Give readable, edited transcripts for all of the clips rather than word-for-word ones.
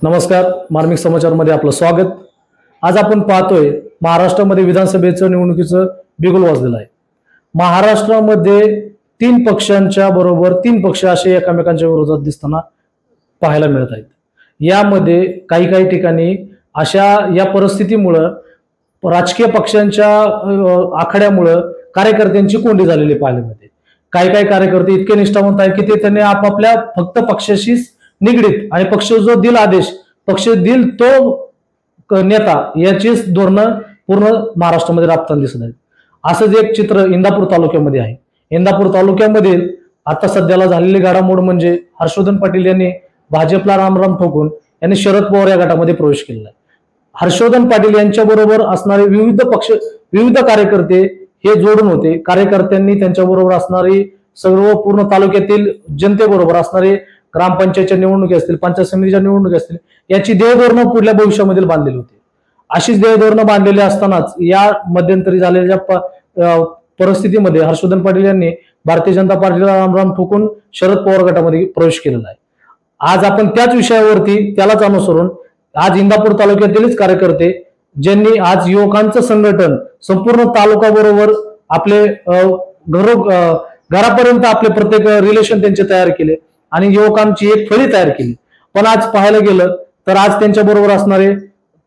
नमस्कार, मार्मिक समाचारमध्ये आपलं स्वागत। आज आपण पाहतोय महाराष्ट्रामध्ये विधानसभेचं निवडणुकीचं बिगुल वाजलेलं आहे। महाराष्ट्रामध्ये तीन पक्षांच्या बरोबर तीन पक्ष असे एकमेकांच्या विरोधात दिसताना पाहायला मिळत आहेत। यामध्ये काही ठिकाणी अशा या परिस्थितीमुळे राजकीय पक्षांच्या आखाड्यामुळे कार्यकर्त्यांची कोंडी झालेली पाहायला मिळते। काही कार्यकर्ते इतके निष्ठावंत आहेत की ते त्यांनी आपापल्या फक्त पक्षाशी निगडीत आणि पक्ष जो दिल आदेश पक्ष दिल तो नेता याचीच धोरणं पूर्ण महाराष्ट्रामध्ये राबताना दिसत आहेत। असंच एक चित्र इंदापूर तालुक्यामध्ये आहे। इंदापूर तालुक्यामध्ये आता सध्याला झालेली घडामोड म्हणजे हर्षवर्धन पाटील यांनी भाजपला रामराम ठोकून यांनी शरद पवार या गटामध्ये प्रवेश केलेला आहे। हर्षवर्धन पाटील यांच्या बरोबर असणारे विविध कार्यकर्ते हे जोडून होते। कार्यकर्त्यांनी त्यांच्याबरोबर असणारी सर्व पूर्ण तालुक्यातील जनतेबरोबर असणारे ग्रामपंचायतच्या निवडणुकी असतील, पंचायत समितीच्या निवडणुकी असतील, याची देवधोरणं पुढल्या भविष्यामध्ये बांधलेली होती। अशीच देवधोरणं बांधलेली असतानाच या मध्यंतरी झालेल्या परिस्थितीमध्ये हर्षवर्धन पाटील यांनी भारतीय जनता पार्टीला रामराम ठोकून शरद पवार गटामध्ये प्रवेश केलेला आहे। आज आपण त्याच विषयावरती त्यालाच अनुसरून आज इंदापूर तालुक्यातीलच कार्यकर्ते ज्यांनी आज युवकांचं संघटन संपूर्ण तालुका बरोबर आपले घरापर्यंत आपले प्रत्येक रिलेशन त्यांचे तयार केले आणि युवकांची एक फळी तयार केली। पण आज पाहायला गेलं तर आज त्यांच्या बरोबर असणारे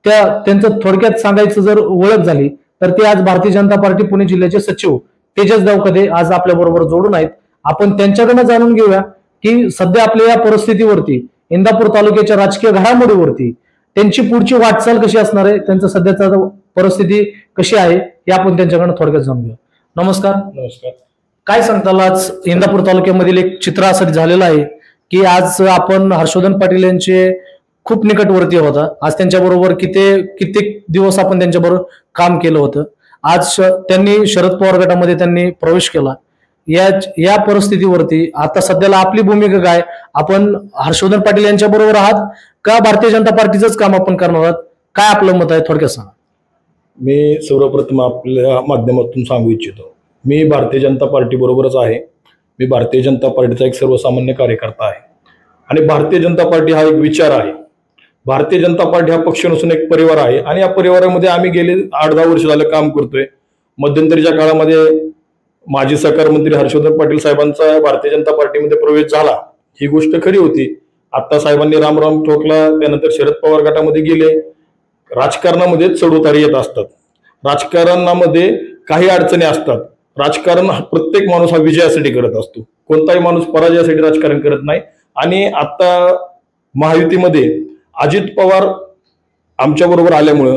त्यांचं थोडक्यात सांगायचं जर ओळख झाली तर ते आज भारतीय जनता पार्टी पुणे जिल्ह्याचे सचिव तेजस देवकते आज आपल्या बरोबर जोडून आहेत। आपण त्यांच्याकडनं जाणून घेऊया की सध्या आपल्या या परिस्थितीवरती इंदापूर तालुक्याच्या राजकीय घडामोडीवरती त्यांची पुढची वाटचाल कशी असणार आहे, त्यांचं सध्याचा परिस्थिती कशी आहे हे आपण त्यांच्याकडनं थोडक्यात जाणून घेऊया। नमस्कार। नमस्कार। काय सांगताल, आज इंदापूर तालुक्यामधील एक चित्र असं झालेलं आहे की आज आपण हर्षवर्धन पाटील यांचे खूप निकटवर्ती होता। आज त्यांच्या बरोबर कित्येक दिवस आपण त्यांच्या बरोबर काम केलं होतं। आज त्यांनी शरद पवार गटामध्ये त्यांनी प्रवेश केला। या परिस्थितीवरती आता सध्याला आपली भूमिका काय, आपण हर्षवर्धन पाटील यांच्या बरोबर आहात का भारतीय जनता पार्टीचंच काम आपण करणार आहात, काय आपलं मत आहे थोडक्यात सांगा। मी सर्वप्रथम आपल्या माध्यमातून सांगू इच्छितो, मी भारतीय जनता पार्टी बरोबरच आहे। मी भारतीय जनता पार्टीचा एक सर्वसामान्य कार्यकर्ता आहे आणि भारतीय जनता पार्टी हा एक विचार आहे। भारतीय जनता पार्टी हा पक्ष नसून एक परिवार आहे आणि या परिवारामध्ये आम्ही गेले 8-10 वर्ष झालं काम करतोय। मध्यंतरीच्या काळामध्ये माजी सहकार मंत्री हर्षवर्धन पाटील साहेबांचा भारतीय जनता पार्टीमध्ये प्रवेश झाला, ही गोष्ट खरी होती। आता साहेबांनी रामराम ठोकला, त्यानंतर शरद पवार गटामध्ये गेले। राजकारणामध्ये चढउतारी येत असतात, राजकारणामध्ये काही अडचणी असतात। राजकारण प्रत्येक माणूस हा विजयासाठी करत असतो, कोणताही माणूस पराजयासाठी राजकारण करत नाही। आणि आता महायुतीमध्ये अजित पवार आमच्या बरोबर आल्यामुळं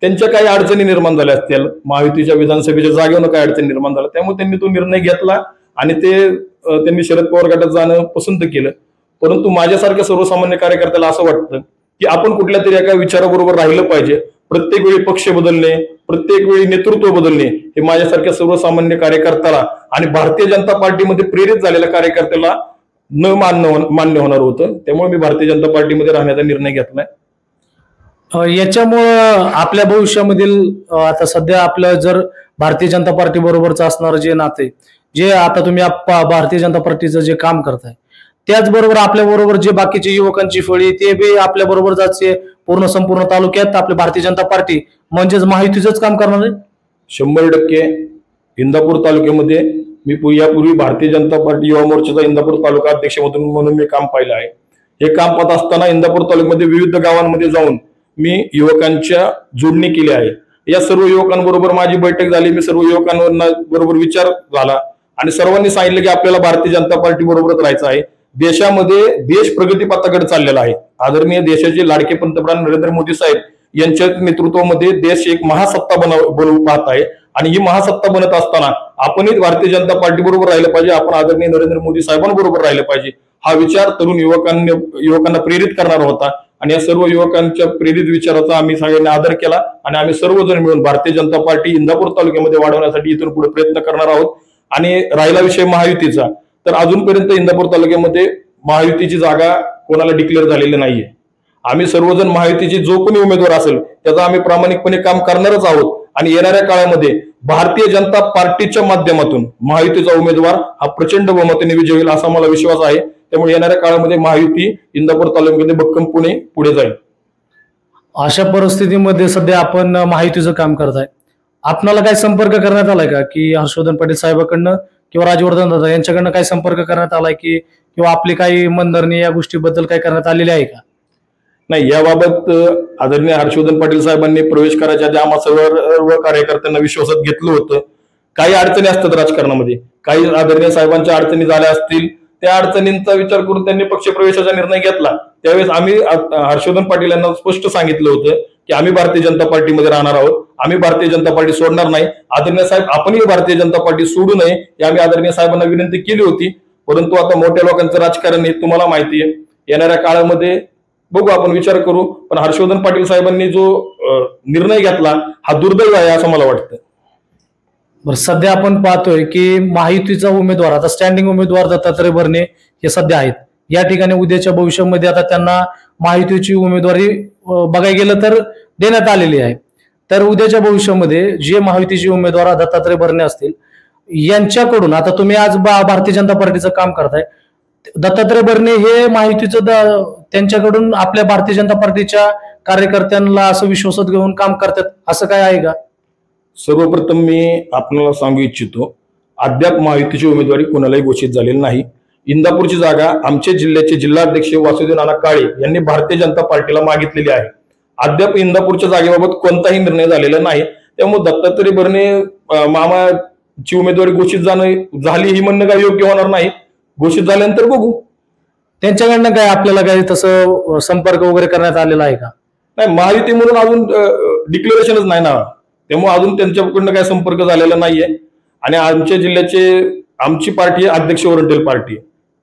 त्यांच्या काही अडचणी निर्माण झाल्या असतील, महायुतीच्या विधानसभेच्या जागेवर काही अडचणी निर्माण झाल्या, त्यामुळे त्यांनी तो निर्णय घेतला आणि त्यांनी शरद पवार गटात जाणं पसंत केलं। परंतु माझ्यासारख्या सर्वसामान्य कार्यकर्त्याला असं वाटतं की आपण कुठल्या तरी एका विचाराबरोबर राहिलं पाहिजे। प्रत्येक वेळी पक्ष बदलणे, प्रत्येक वेळी नेतृत्व बदलणे हे माझ्यासारख्या सर्वसामान्य कार्यकर्त्याला आणि भारतीय जनता पार्टीमध्ये प्रेरित झालेल्या कार्यकर्त्याला न मान्य होणार होतं। त्यामुळे मी भारतीय जनता पार्टीमध्ये राहण्याचा निर्णय घेतलाय। याच्यामुळं आपल्या भविष्यामधील आता सध्या आपलं जर भारतीय जनता पार्टी बरोबरच असणार जे नाते जे आता तुम्ही भारतीय जनता पार्टीचं जे काम करताय त्याचबरोबर आपल्या बरोबर जे बाकीचे युवकांची फळी ते बी आपल्या बरोबर जायचे संपूर्ण तालुक्यात आपली भारतीय जनता पार्टी म्हणजेच महायुतीचंच काम करणार आहे। 100% इंदापूर तालुक्यामध्ये मी यापूर्वी भारतीय जनता पार्टी युवा मोर्चाचा इंदापूर तालुका अध्यक्ष म्हणून मी काम पाहिलं आहे। हे काम पाहत असताना इंदापूर तालुक्यामध्ये विविध गावांमध्ये जाऊन मी युवकांच्या जोडणी केली आहे। या सर्व युवकांबरोबर माझी बैठक झाली, मी सर्व युवकांबरोबर विचार झाला आणि सर्वांनी सांगितलं की आपल्याला भारतीय जनता पार्टी बरोबरच राहायचं आहे। देशामध्ये देश प्रगतीपथाकडे चाललेला आहे। आदरणीय देशाचे लाडके पंतप्रधान नरेंद्र मोदी साहेब यांच्या नेतृत्वामध्ये देश एक महासत्ता बनवू पाहत आहे आणि ही महासत्ता बनत असताना आपणही भारतीय जनता पार्टी बरोबर राहिलं पाहिजे, आपण आदरणीय नरेंद्र मोदी साहेबांबरोबर राहिलं पाहिजे। हा विचार तरुण युवकांना प्रेरित करणारा होता आणि या सर्व युवकांच्या प्रेरित विचाराचा आम्ही सगळ्यांनी आदर केला आणि आम्ही सर्वजण मिळून भारतीय जनता पार्टी इंदापूर तालुक्यामध्ये वाढवण्यासाठी इथून पुढे प्रयत्न करणार आहोत। आणि राहिला विषय महायुतीचा, तर अजूनपर्यंत इंदापूर तालुक्यामध्ये महायुतीची जागा कोणाला डिक्लेअर झालेली नाहीये। आम्ही सर्वजण महायुतीचे जो कोणी उमेदवार असेल त्याचा आम्ही प्रामाणिकपणे काम करणारच आहोत आणि येणाऱ्या काळामध्ये भारतीय जनता पार्टीच्या माध्यमातून महायुतीचा उमेदवार हा प्रचंड बहुमताने विजयी होईल असा मला विश्वास आहे। त्यामुळे येणाऱ्या काळामध्ये महायुती इंदापूर तालुक्यामध्ये भक्कमपणे पुढे जाईल. अशा परिस्थितीमध्ये सध्या आपण महायुतीचं काम करताय, आपणाला काय संपर्क करण्यात आलाय का की हर्षवर्धन पाटील साहेबांकडनं किंवा राजवर्धन दादा यांच्याकडनं काय संपर्क करण्यात आलाय की किंवा आपली काही मनधरणी या गोष्टीबद्दल काय करण्यात आलेली आहे का? नाही, याबाबत आदरणीय हर्षवर्धन पाटील साहेबांनी प्रवेश करायच्या आधी आम्हा सर्व कार्यकर्त्यांना विश्वासात घेतलं होतं. काही अडचणी असतात राजकारणामध्ये, काही आदरणीय साहेबांच्या अडचणी झाल्या असतील, त्या अडचणींचा विचार करून त्यांनी पक्षप्रवेशाचा निर्णय घेतला. त्यावेळेस आम्ही हर्षवर्धन पाटील यांना स्पष्ट सांगितलं होतं की आम्ही भारतीय जनता पार्टीमध्ये राहणार आहोत, आम्ही भारतीय जनता पार्टी सोडणार नाही. आदरणीय साहेब आपणही भारतीय जनता पार्टी सोडू नये ही आम्ही आदरणीय साहेबांना विनंती केली होती. परंतु आता मोठ्या लोकांचं राजकारण हे तुम्हाला माहिती आहे, येणाऱ्या काळामध्ये बघू, आपण विचार करू. पण हर्षवर्धन पाटील साहेबांनी जो निर्णय घेतला हा दुर्दैव आहे असं मला वाटतं. बरं, सध्या आपण पाहतोय की महायुतीचा उमेदवार आता स्टँडिंग उमेदवार दत्तात्रय भरणे हे सध्या आहेत. या ठिकाणी उद्याच्या भविष्यामध्ये आता त्यांना महायुतीची उमेदवारी बघायला गेलं तर देण्यात आलेली आहे. तर उद्याच्या भविष्यामध्ये जे महायुतीचे उमेदवार दत्तात्रय भरणे असतील यांच्याकडून आता तुम्ही आज भारतीय जनता पार्टीचं काम करताय, दत्तात्रय भरणे हे महायुतीचं त्यांच्याकडून आपल्या भारतीय जनता पार्टीच्या कार्यकर्त्यांना असं विश्वासात घेऊन काम करतात असं काय आहे का? सर्वप्रथम मी आपल्याला सांगू इच्छितो, अद्याप महायुतीची उमेदवारी कोणालाही घोषित झालेली नाही. इंदापूरची जागा आमचे जिल्ह्याचे जिल्हाध्यक्ष वासुदेव नाना काळे यांनी भारतीय जनता पार्टीला मागितलेली आहे. अद्याप इंदापूरच्या जागेबाबत कोणताही निर्णय झालेला नाही. त्यामुळे दत्तात्रय भरणे मामाची उमेदवारी घोषित झाली ही म्हणणं काही योग्य होणार नाही. घोषित झाल्यानंतर बघू. त्यांच्याकडनं काय आपल्याला काही तसं संपर्क वगैरे करण्यात आलेला आहे का? नाही, महायुती म्हणून अजून डिक्लेरेशनच नाही ना, त्यामुळे अजून त्यांच्याकडनं काही संपर्क झालेला नाहीये. आणि आमच्या जिल्ह्याचे आमची पार्टी अध्यक्ष ओरिएंटल पार्टी,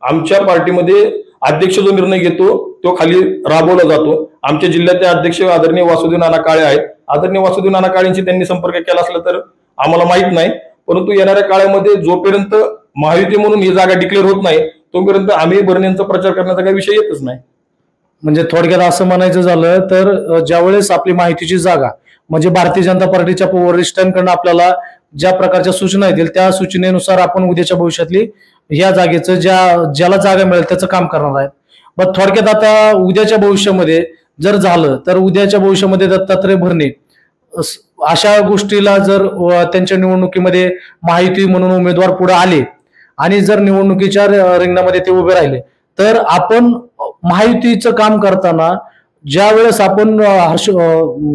आमच्या पार्टीमध्ये अध्यक्ष जो निर्णय घेतो तो खाली राबवला जातो. आमच्या जिल्ह्याचे अध्यक्ष आदरणीय वासुदेव नाना काळे आहेत. आदरणीय वासुदेव नाना काळेंशी त्यांनी संपर्क केला असला तर आम्हाला माहित नाही. परंतु येणाऱ्या काळामध्ये जोपर्यंत महायुती म्हणून ही जागा डिक्लेअर होत नाही तोपर्यंत आम्ही भरणेंचा प्रचार करण्याचा काही विषय येतच नाही. म्हणजे थोडक्यात असं म्हणायचं झालं तर ज्यावेळेस आपली माहितीची जागा म्हणजे भारतीय जनता पार्टीच्या वरिष्ठांकडून आपल्याला ज्या प्रकारच्या सूचना येतील त्या सूचनेनुसार आपण उद्याच्या भविष्यातली या जागेचं ज्याला जागा मिळेल त्याचं काम करणार आहे. पण थोडक्यात आता उद्याच्या भविष्यामध्ये जर झालं तर उद्याच्या भविष्यामध्ये दत्तात्रय भरणे अशा गोष्टीला जर त्यांच्या निवडणुकीमध्ये महायुती म्हणून उमेदवार पुढे आले आणि जर निवडणुकीच्या रिंगणामध्ये ते उभे राहिले तर आपण महायुतीचं काम करताना ज्या वेळेस आपण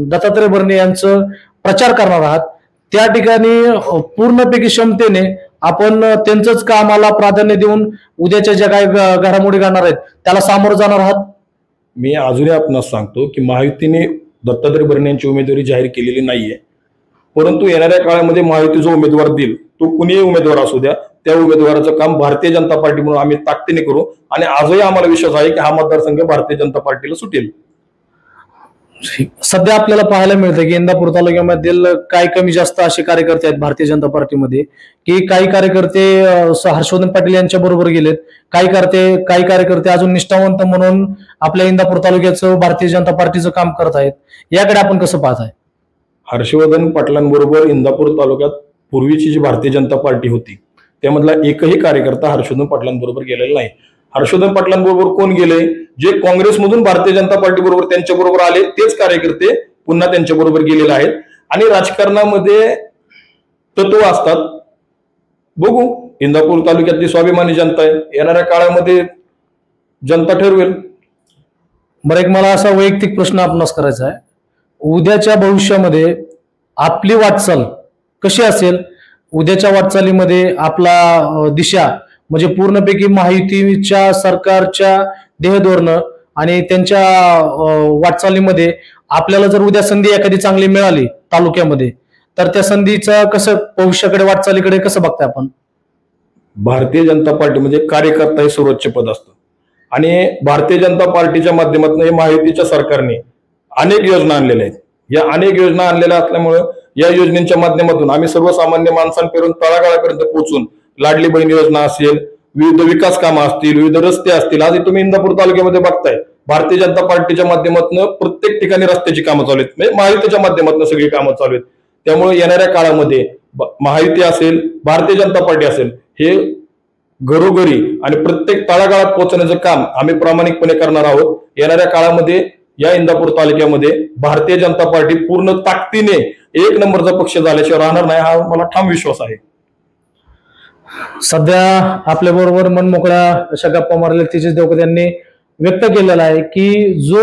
दत्तात्रय भरणे यांचं प्रचार करणार आहात त्या ठिकाणी पूर्णपैकी क्षमतेने आपण त्यांचंच कामाला प्राधान्य देऊन उद्याच्या ज्या काही घडामोडी घडणार आहेत त्याला सामोरं जाणार आहात. मी अजूनही आपणास सांगतो की महायुतीने दत्तात्रय भरणे यांची उमेदवारी जाहीर केलेली नाहीये. परंतु येणाऱ्या काळामध्ये महायुती जो उमेदवार देईल तो कुणीही उमेदवार असू द्या, त्या उमेदवाराचं काम भारतीय जनता पार्टी म्हणून आम्ही ताकदीने करू. आणि आजही आम्हाला विश्वास आहे की हा मतदारसंघ भारतीय जनता पार्टीला सुटेल. सध्या आपल्याला पाहायला मिळतं की इंदापूर तालुक्यामधील काही कमी जास्त असे कार्यकर्ते आहेत भारतीय जनता पार्टीमध्ये की काही कार्यकर्ते हर्षवर्धन पाटील यांच्या बरोबर गेलेत, काही कार्यकर्ते अजून निष्ठावंत म्हणून आपल्या इंदापूर तालुक्याचं भारतीय जनता पार्टीचं काम करत आहेत. याकडे आपण कसं पाहताय? हर्षवर्धन पाटलांबरोबर इंदापूर तालुक्यात पूर्वीची जी भारतीय जनता पार्टी होती त्यामधला एकही कार्यकर्ता हर्षवर्धन पाटलांबरोबर गेलेला नाही. हर्षवर्धन पाटलांबरोबर कोण गेले? जे काँग्रेसमधून भारतीय जनता पार्टी बरोबर त्यांच्या बरोबर आले तेच कार्यकर्ते पुन्हा त्यांच्या बरोबर गेलेले आहेत. आणि राजकारणामध्ये तत्व असतात. बघू, इंदापूर तालुक्यातली स्वाभिमानी जनता आहे, येणाऱ्या काळामध्ये जनता ठरवेल. बरं, एक मला असा वैयक्तिक प्रश्न आपणास करायचा आहे, उद्याच्या भविष्यामध्ये आपली वाटचाल कशी असेल? उद्याच्या वाटचालीमध्ये आपला दिशा म्हणजे पूर्णपैकी महायुतीच्या सरकारच्या ध्येयधोरणं आणि त्यांच्या वाटचालीमध्ये आपल्याला जर उद्या संधी एखादी चांगली मिळाली तालुक्यामध्ये तर त्या संधीचं कसं भविष्याकडे वाटचालीकडे कसं बघताय आपण? भारतीय जनता पार्टीमध्ये कार्यकर्ता हे सर्वोच्च पद असतं आणि भारतीय जनता पार्टीच्या माध्यमातून हे महायुतीच्या सरकारने अनेक योजना आणलेल्या आहेत. या अनेक योजना आणलेल्या असल्यामुळं या योजनेच्या माध्यमातून आम्ही सर्वसामान्य माणसांपर्यंत तळागाळापर्यंत पोहोचून लाडली बहीण योजना असेल, विविध विकास कामं असतील, विविध रस्ते असतील, आज तुम्ही इंदापूर तालुक्यामध्ये बघताय भारतीय जनता पार्टीच्या माध्यमातून प्रत्येक ठिकाणी रस्त्याची कामं चालू आहेत, म्हणजे महायुतीच्या माध्यमातून सगळी कामं चालू आहेत. त्यामुळे येणाऱ्या काळामध्ये महायुती असेल, भारतीय जनता पार्टी असेल, हे घरोघरी आणि प्रत्येक तळागाळात पोहोचण्याचं काम आम्ही प्रामाणिकपणे करणार आहोत. येणाऱ्या काळामध्ये या इंदापूर तालुक्यामध्ये भारतीय जनता पार्टी पूर्ण ताकदीने एक नंबरचा पक्ष झाल्याशिवाय राहणार नाही, हा मला ठाम विश्वास आहे. सध्या आपल्या बरोबर मनमोकळ्या अशा गप्पा मारल्या तेजस देवकर यांनी व्यक्त केलेला आहे की जो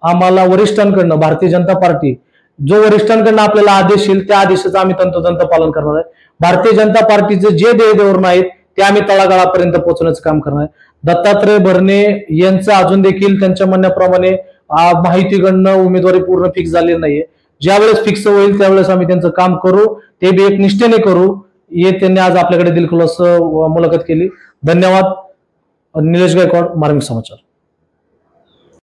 आम्हाला वरिष्ठांकडनं भारतीय जनता पार्टी जो वरिष्ठांकडनं आपल्याला आदेश येईल त्या आदेशाचं आम्ही तंतोतंत पालन करणार आहे. भारतीय जनता पार्टीचे जे ध्येय धोरण आहेत ते आम्ही तळागाळापर्यंत पोहोचण्याचं काम करणार आहे. दत्तात्रय भरणे यांचं अजून देखील त्यांच्या म्हणण्याप्रमाणे माहितीकडनं उमेदवारी पूर्ण फिक्स झालेली नाहीये. ज्यावेळेस फिक्स होईल त्यावेळेस आम्ही त्यांचं काम करू, ते बी एक निष्ठेने करू. हे त्यांनी आज आपल्याकडे दिलखुलास मुलाखत केली. धन्यवाद. निलेश गायकवाड, मार्मिक समाचार.